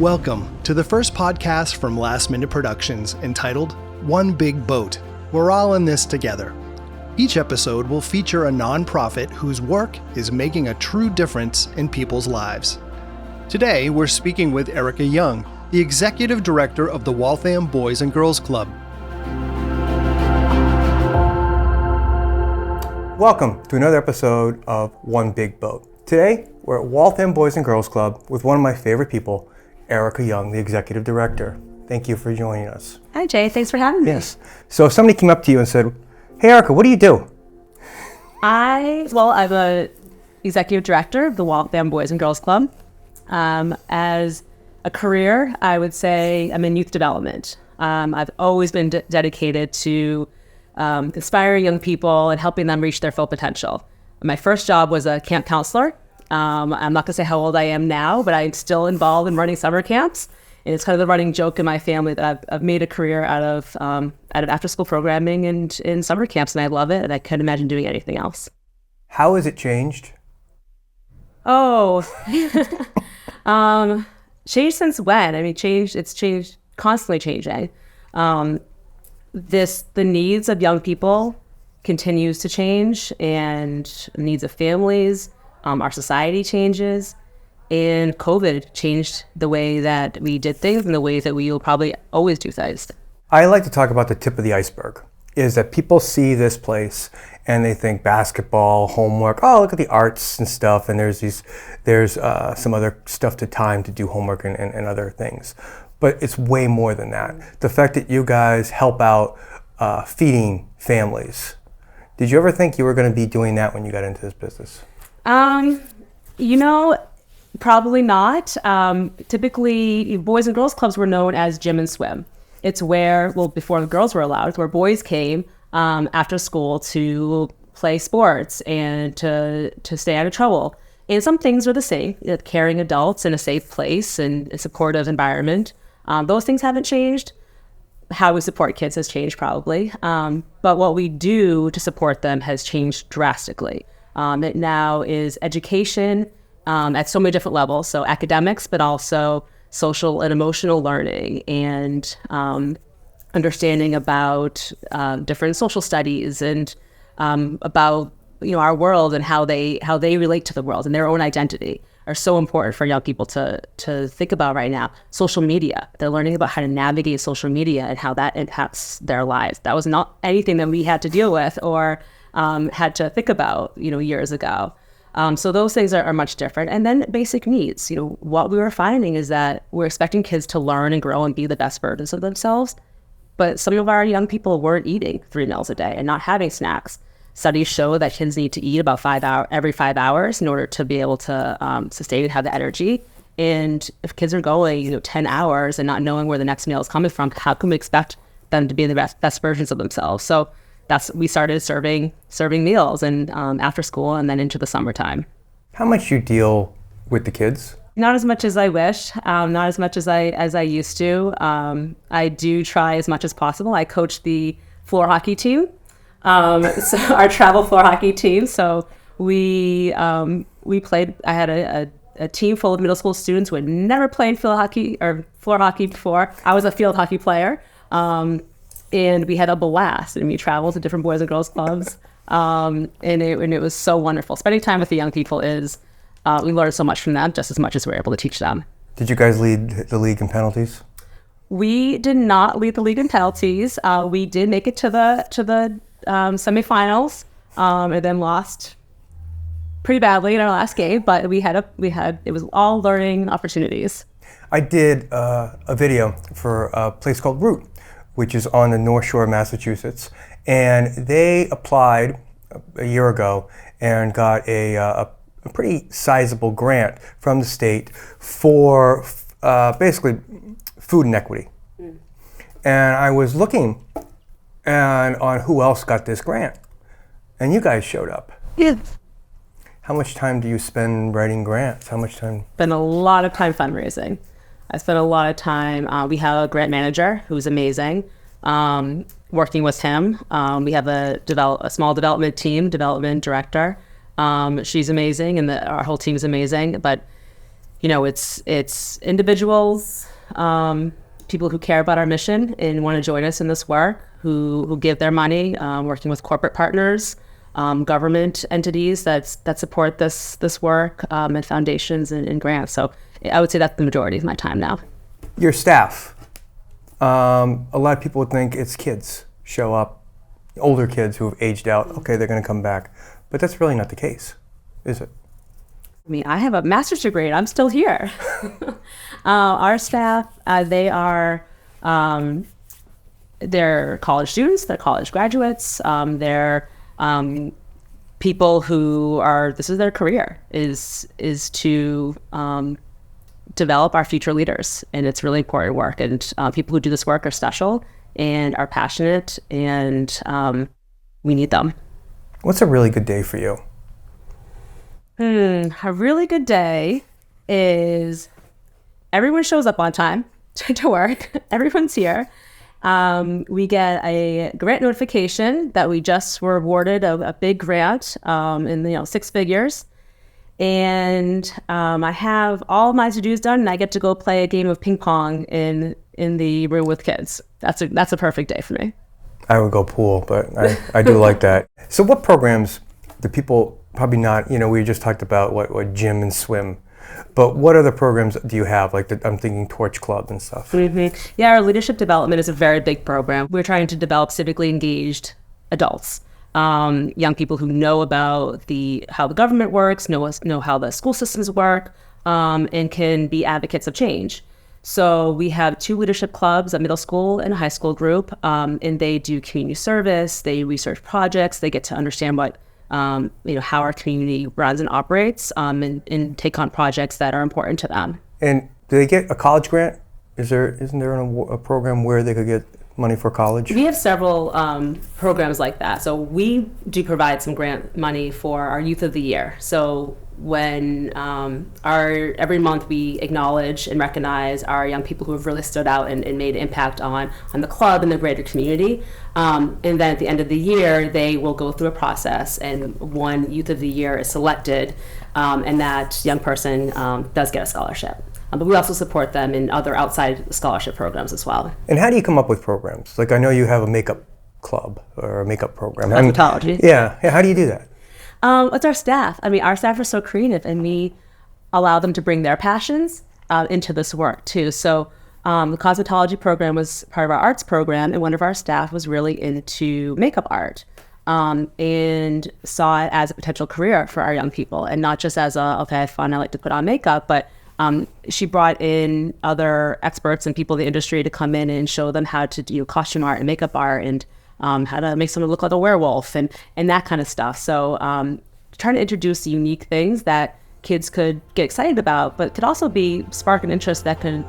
Welcome to the first podcast from Last Minute Productions entitled One Big Boat. We're all in this together. Each episode will feature a nonprofit whose work is making a true difference in people's lives. Today, we're speaking with Erica Young, the Executive Director of the Waltham Boys Girls Club. Welcome to another episode of One Big Boat. Today, we're at Waltham Boys and Girls Club with one of my favorite people, Erica Young, the Executive Director. Thank you for joining us. Hi, Jay. Thanks for having me. Yes. So if somebody came up to you and said, "Hey, Erica, what do you do?" I'm a Executive Director of the Waltham Boys and Girls Club. As a career, I would say I'm in youth development. I've always been dedicated to inspiring young people and helping them reach their full potential. My first job was a camp counselor. I'm not going to say how old I am now, but I'm still involved in running summer camps. And it's kind of the running joke in my family that I've made a career out of after-school programming and in summer camps, and I love it, and I couldn't imagine doing anything else. How has it changed? Changed since when? It's changed, constantly changing. The needs of young people continues to change, and needs of families, our society changes, and COVID changed the way that we did things and the way that we will probably always do things. I like to talk about the tip of the iceberg, is that people see this place and they think basketball, homework, oh, look at the arts and stuff, and there's some other stuff to time to do homework and other things. But it's way more than that. The fact that you guys help out feeding families. Did you ever think you were going to be doing that when you got into this business? Probably not. Typically, Boys and Girls Clubs were known as gym and swim. It's where, before the girls were allowed, it's where boys came after school to play sports and to stay out of trouble. And some things are the same, caring adults in a safe place and a supportive environment. Those things haven't changed. How we support kids has changed probably. But what we do to support them has changed drastically. It now is education at so many different levels. So academics, but also social and emotional learning and understanding about different social studies and about our world and how they relate to the world and their own identity are so important for young people to think about right now. Social media, they're learning about how to navigate social media and how that impacts their lives. That was not anything that we had to deal with or had to think about, years ago. So those things are much different. And then basic needs. What we were finding is that we're expecting kids to learn and grow and be the best versions of themselves. But some of our young people weren't eating 3 meals a day and not having snacks. Studies show that kids need to eat about every 5 hours in order to be able to sustain and have the energy. And if kids are going, 10 hours and not knowing where the next meal is coming from, how can we expect them to be the best versions of themselves? So we started serving meals and after school and then into the summertime. How much you deal with the kids? Not as much as I wish, not as much as I used to. I do try as much as possible. I coach the floor hockey team, so our travel floor hockey team. So we played. I had a team full of middle school students who had never played field hockey or floor hockey before. I was a field hockey player. And we had a blast, and we traveled to different boys and girls clubs, and it was so wonderful. Spending time with the young people we learned so much from them, just as much as we were able to teach them. Did you guys lead the league in penalties? We did not lead the league in penalties. We did make it to the semifinals, and then lost pretty badly in our last game. But it was all learning opportunities. I did a video for a place called Root, which is on the North Shore of Massachusetts. And they applied a year ago and got a pretty sizable grant from the state for basically food inequity. And I was looking on who else got this grant. And you guys showed up. Yeah. How much time do you spend writing grants? How much time? Spend a lot of time fundraising. I spent a lot of time. We have a grant manager who's amazing. Working with him, we have a small development team, development director. She's amazing, and our whole team's amazing. But it's individuals, people who care about our mission and want to join us in this work, who give their money, working with corporate partners, government entities that support this work, and foundations and grants. So I would say that's the majority of my time now. Your staff, a lot of people would think it's kids show up, older kids who have aged out, okay, they're going to come back. But that's really not the case, is it? I mean, I have a master's degree and I'm still here. Our staff, they're college students, they're college graduates, they're people who this is their career, is to develop our future leaders. And it's really important work. And people who do this work are special and are passionate, and we need them. What's a really good day for you? A really good day is everyone shows up on time to work. Everyone's here. We get a grant notification that we just were awarded a big grant in 6 figures. And I have all my to-dos done, and I get to go play a game of ping pong in the room with kids. That's a perfect day for me. I would go pool, but I do like that. So what programs do people probably not, we just talked about what gym and swim, but what other programs do you have? I'm thinking Torch Club and stuff. Mm-hmm. Yeah, our leadership development is a very big program. We're trying to develop civically engaged adults, young people who know about how the government works, know how the school systems work, and can be advocates of change. So we have 2 leadership clubs, a middle school and a high school group, and they do community service, they research projects, they get to understand how our community runs and operates, and take on projects that are important to them. And do they get a college grant? Isn't there a program where they could get money for college? We have several programs like that. So we do provide some grant money for our Youth of the Year. So when every month we acknowledge and recognize our young people who have really stood out and made an impact on the club and the greater community. And then at the end of the year, they will go through a process, and one Youth of the Year is selected, and that young person does get a scholarship. But we also support them in other outside scholarship programs as well. And how do you come up with programs? I know you have a makeup club or a makeup program. Cosmetology. Yeah. How do you do that? It's our staff. I mean, our staff are so creative, and we allow them to bring their passions into this work too. So the cosmetology program was part of our arts program, and one of our staff was really into makeup art, and saw it as a potential career for our young people, and not just as I have fun, I like to put on makeup, but she brought in other experts and people in the industry to come in and show them how to do costume art and makeup art, and how to make someone look like a werewolf and that kind of stuff. So trying to introduce unique things that kids could get excited about, but could also be spark an interest that could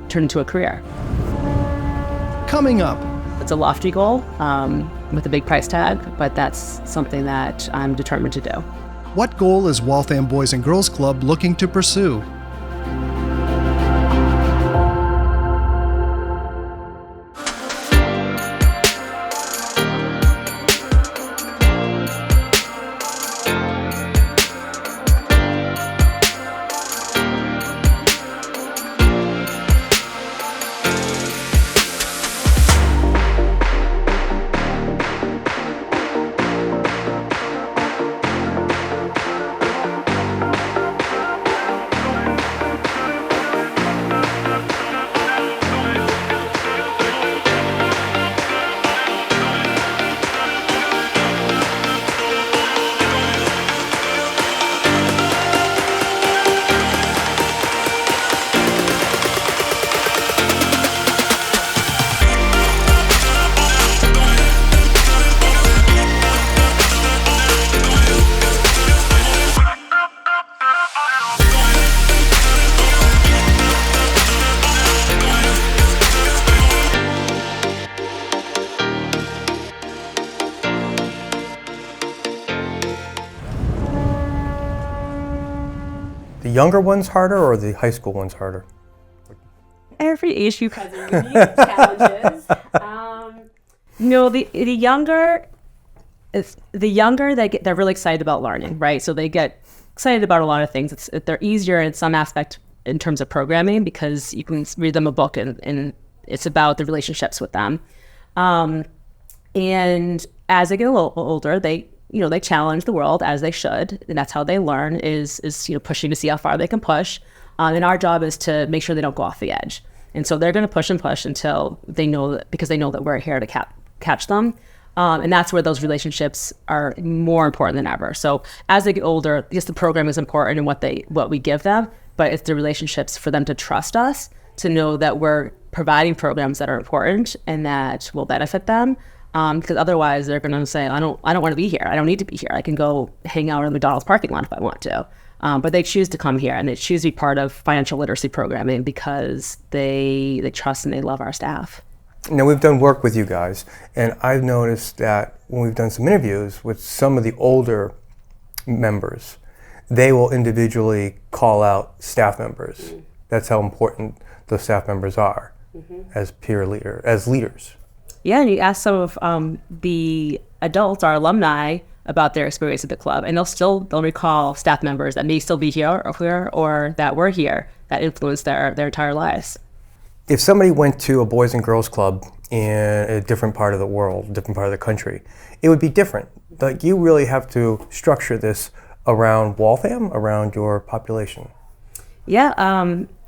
turn into a career. Coming up. It's a lofty goal with a big price tag, but that's something that I'm determined to do. What goal is Waltham Boys and Girls Club looking to pursue? The younger one's harder or the high school one's harder? Every age group has unique challenges. The younger they're really excited about learning, right? So they get excited about a lot of things. They're easier in some aspect in terms of programming because you can read them a book and it's about the relationships with them. And as they get a little older, they challenge the world as they should, and that's how they learn is pushing to see how far they can push. And our job is to make sure they don't go off the edge. And so they're going to push and push until they know that, because they know that we're here to catch them. And that's where those relationships are more important than ever. So as they get older, yes, the program is important and what we give them, but it's the relationships for them to trust us, to know that we're providing programs that are important and that will benefit them. Because otherwise they're going to say, I don't want to be here. I don't need to be here. I can go hang out in the McDonald's parking lot if I want to. But they choose to come here, and they choose to be part of financial literacy programming because they trust and they love our staff. Now, we've done work with you guys, and I've noticed that when we've done some interviews with some of the older members, they will individually call out staff members. That's how important those staff members are as leaders. Yeah, and you ask some of the adults, our alumni, about their experience at the club, and they'll recall staff members that may still be here or that were here that influenced their entire lives. If somebody went to a Boys and Girls Club in a different part of the world, different part of the country, it would be different. Like, you really have to structure this around Waltham, around your population. Yeah,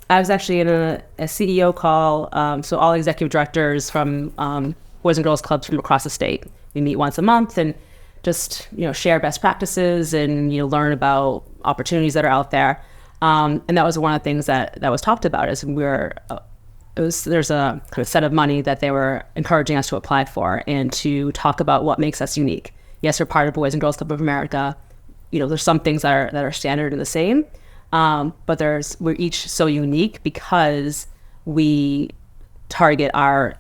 I was actually in a CEO call, so all executive directors from Boys and Girls Clubs from across the state. We meet once a month and just share best practices and learn about opportunities that are out there. And that was one of the things that was talked about is there's a kind of set of money that they were encouraging us to apply for and to talk about what makes us unique. Yes, we're part of Boys and Girls Club of America. There's some things that are standard and the same, but we're each so unique because we target our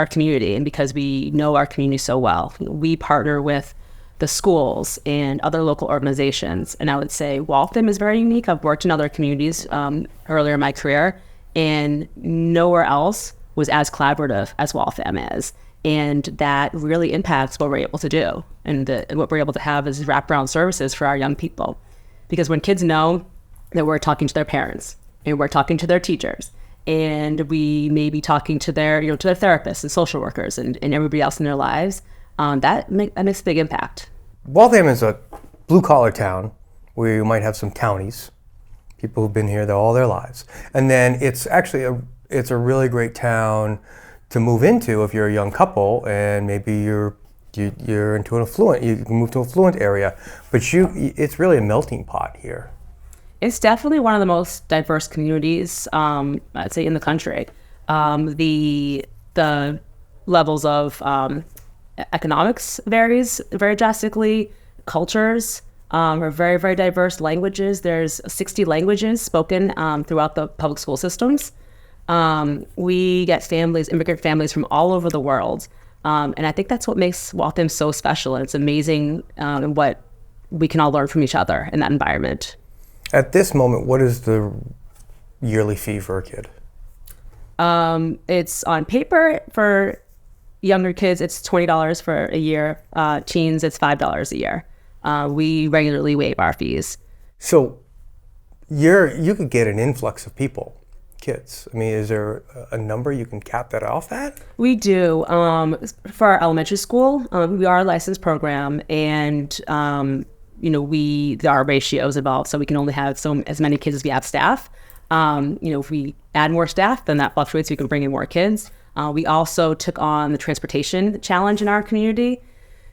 community, and because we know our community so well. We partner with the schools and other local organizations, and I would say Waltham is very unique. I've worked in other communities earlier in my career, and nowhere else was as collaborative as Waltham is, and that really impacts what we're able to do, and what we're able to have is wraparound services for our young people. Because when kids know that we're talking to their parents and we're talking to their teachers, and we may be talking to their therapists and social workers and everybody else in their lives, that makes a big impact. Waltham is a blue-collar town where you might have some townies, people who've been here all their lives. And then it's actually it's a really great town to move into if you're a young couple and maybe you're into you can move to an affluent area. But it's really a melting pot here. It's definitely one of the most diverse communities, I'd say, in the country. The levels of economics varies very drastically. Cultures are very, very diverse. Languages, there's 60 languages spoken throughout the public school systems. We get immigrant families from all over the world. And I think that's what makes Waltham so special. And it's amazing what we can all learn from each other in that environment. At this moment, what is the yearly fee for a kid? It's on paper for younger kids, it's $20 for a year. Teens, it's $5 a year. We regularly waive our fees. So you could get an influx of kids. I mean, is there a number you can cap that off at? We do. For our elementary school, we are a licensed program, and there are ratios involved, so we can only have as many kids as we have staff. If we add more staff, then that fluctuates. We can bring in more kids. We also took on the transportation challenge in our community.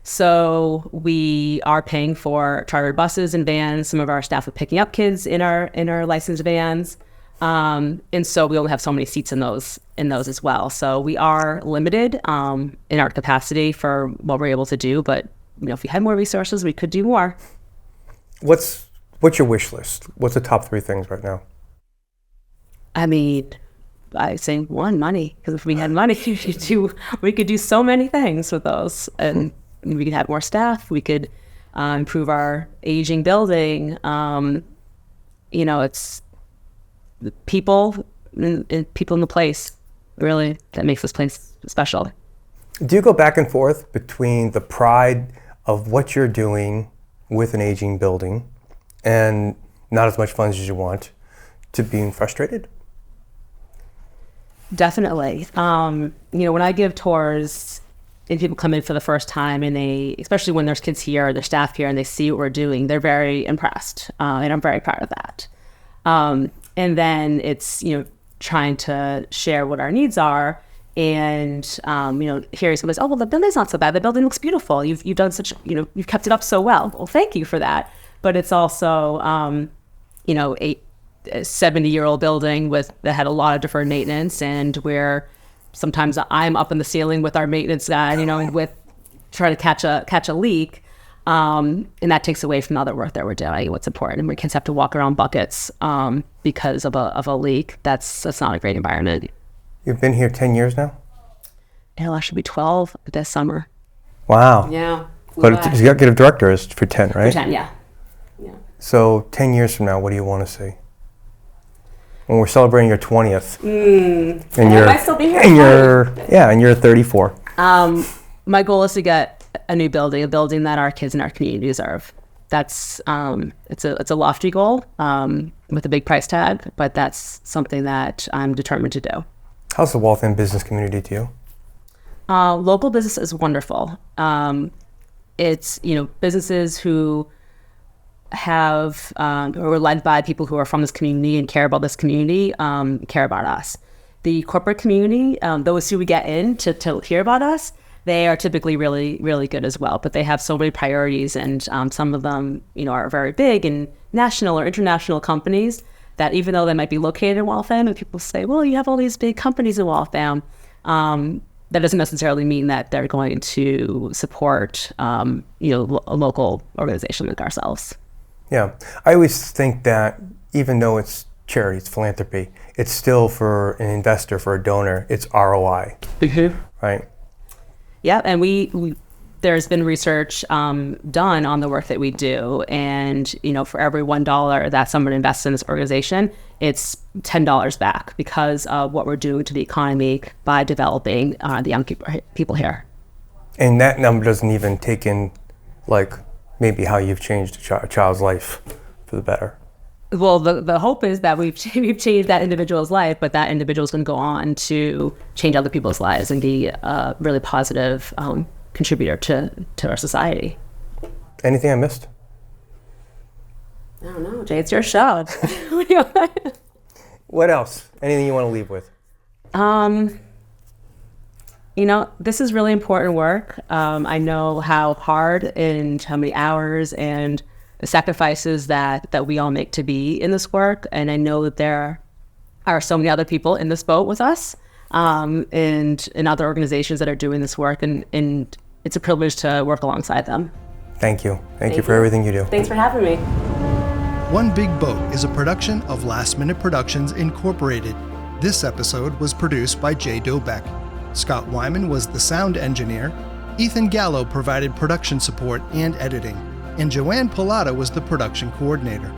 So we are paying for chartered buses and vans. Some of our staff are picking up kids in our licensed vans. And so we only have so many seats in those as well. So we are limited in our capacity for what we're able to do. But if we had more resources, we could do more. What's your wish list? What's the top 3 things right now? I mean, I say one, money. Because if we had money, we could do so many things with those, and we could have more staff. We could improve our aging building. It's the people in the place really that makes this place special. Do you go back and forth between the pride of what you're doing with an aging building and not as much funds as you want, to being frustrated? Definitely. When I give tours and people come in for the first time and especially when there's kids here or there's staff here and they see what we're doing, they're very impressed. And I'm very proud of that. And then it's, trying to share what our needs are. And, hearing somebody say, oh, well, the building's not so bad. The building looks beautiful. You've done you've kept it up so well. Well, thank you for that. But it's also, a 70-year-old building that had a lot of deferred maintenance, and where sometimes I'm up in the ceiling with our maintenance guy, with trying to catch a leak. And that takes away from the other work that we're doing, what's important. And when kids have to walk around buckets because of a leak, that's not a great environment. You've been here 10 years now? It'll actually be 12 this summer. Wow. Yeah. But executive director is for 10, right? For 10, yeah. So 10 years from now, what do you want to see? When we're celebrating your 20th. And I might still be here. And you're 34. My goal is to get a new building, a building that our kids in our community deserve. That's it's a lofty goal with a big price tag, but that's something that I'm determined to do. How's the Waltham business community to you? Local business is wonderful. It's businesses who who are led by people who are from this community and care about this community, care about us. The corporate community, those who we get in to hear about us, they are typically really, really good as well. But they have so many priorities, and some of them, are very big and national or international companies that even though they might be located in Waltham, and people say, well, you have all these big companies in Waltham, that doesn't necessarily mean that they're going to support, a local organization like ourselves. Yeah, I always think that even though it's charity, it's philanthropy, it's still for an investor, for a donor, it's ROI, right? Yeah, and there's been research done on the work that we do, and for every $1 that someone invests in this organization, it's $10 back because of what we're doing to the economy by developing the young people here. And that number doesn't even take in, maybe how you've changed a child's life for the better. Well, the hope is that we've changed that individual's life, but that individual is going to go on to change other people's lives and be a really positive contributor to our society. Anything I missed? I don't know, Jay. It's your show. What else? Anything you want to leave with? This is really important work. I know how hard and how many hours and the sacrifices that we all make to be in this work. And I know that there are so many other people in this boat with us, and in other organizations that are doing this work. And it's a privilege to work alongside them. Thank you. Thank you for everything you do. Thanks for having me. One Big Boat is a production of Last Minute Productions Incorporated. This episode was produced by Jay Dobeck. Scott Wyman was the sound engineer. Ethan Gallo provided production support and editing. And Joanne Pilata was the production coordinator.